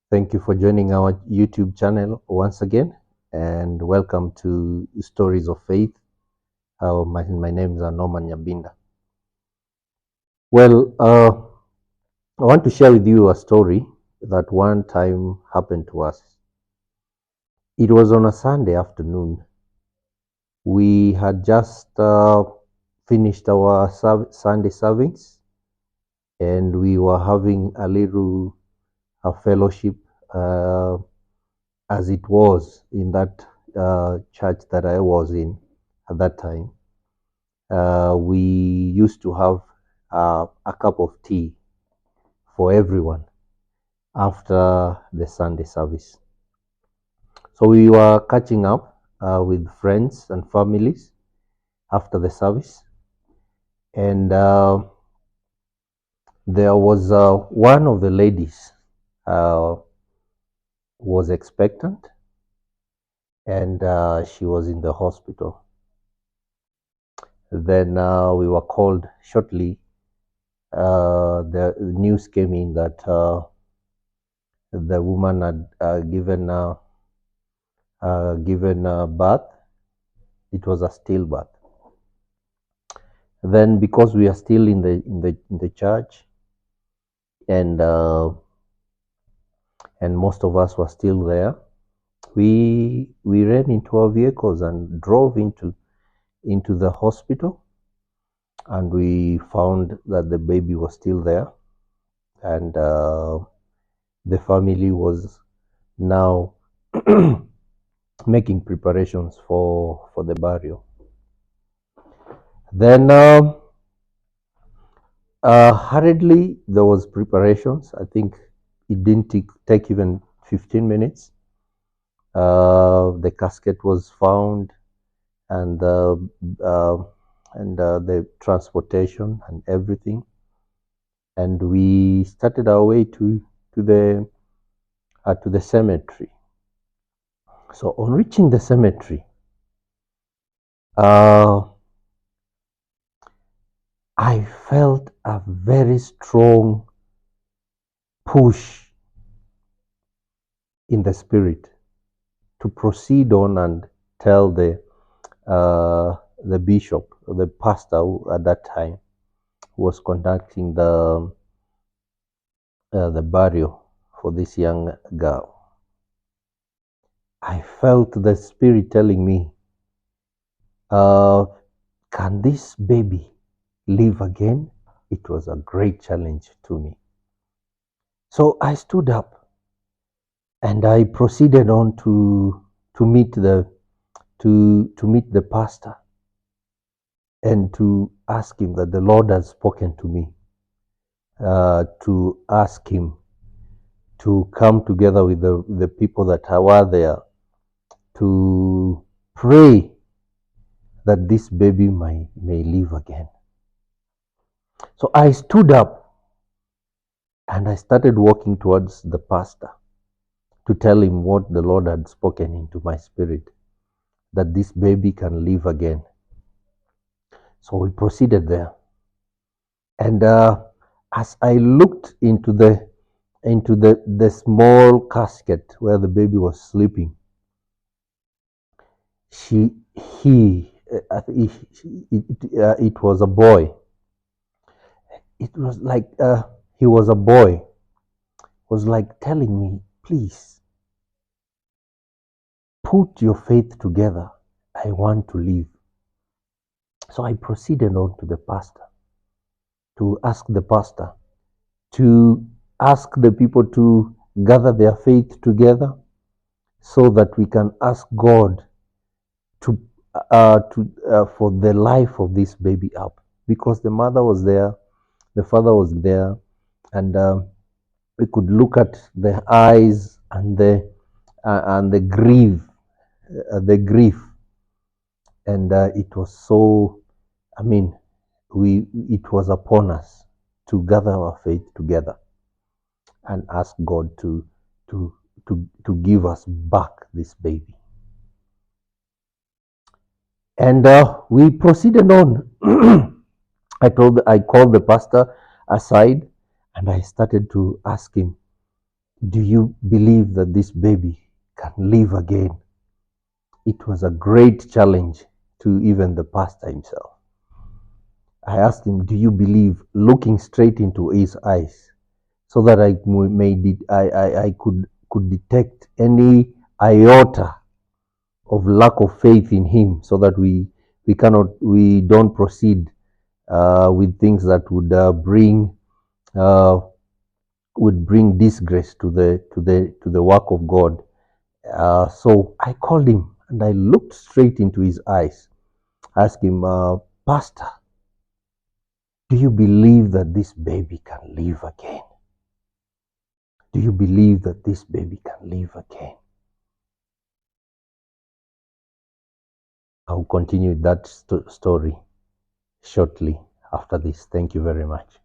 Thank you for joining our YouTube channel once again, and welcome to Stories of Faith. My name is Norman Nyabinda. Well, I want to share with you a story that one time happened to us. It was on a Sunday afternoon. We had just finished our Sunday servings, and we were having a fellowship uh, as it was in that church that I was in at that time. We used to have a cup of tea for everyone after the Sunday service. So we were catching up with friends and families after the service, and there was one of the ladies uh, was expectant, and she was in the hospital. Then we were called shortly. The news came in that the woman had given birth. It was a stillbirth. Then, because we are still in the church, and most of us were still there, we ran into our vehicles and drove into the hospital, and we found that the baby was still there, and the family was now making preparations for the burial. Then hurriedly there was preparations. I think it didn't take even 15 minutes. The casket was found, and the transportation and everything, and we started our way to the cemetery. So on reaching the cemetery, I felt a very strong push in the spirit to proceed on and tell the bishop, the pastor who at that time was conducting the burial for this young girl. I felt the spirit telling me, can this baby live again? It was a great challenge to me. So I stood up and I proceeded on to meet the pastor and to ask him that the Lord has spoken to me, to ask him to come together with the people that were there to pray that this baby may live again. So I stood up and I started walking towards the pastor to tell him what the Lord had spoken into my spirit, that this baby can live again. So we proceeded there. And as I looked into the small casket where the baby was sleeping, it was a boy. It was like he was a boy, was like telling me, please, put your faith together. I want to live. So I proceeded on to the pastor, to ask the pastor, to ask the people to gather their faith together so that we can ask God to for the life of this baby up, because the mother was there, the father was there, and we could look at the eyes and the grief, and it was so. I mean, it was upon us to gather our faith together and ask God to give us back this baby. And we proceeded on. I called the pastor aside and I started to ask him, Do you believe that this baby can live again? It was a great challenge to even the pastor himself. I asked him, do you believe, looking straight into his eyes, so that I could detect any iota of lack of faith in him, so that we don't proceed with things that uh, would bring disgrace to the work of God. So I called him and I looked straight into his eyes, asked him, Pastor, do you believe that this baby can live again? Do you believe that this baby can live again? I'll continue that story shortly after this. Thank you very much.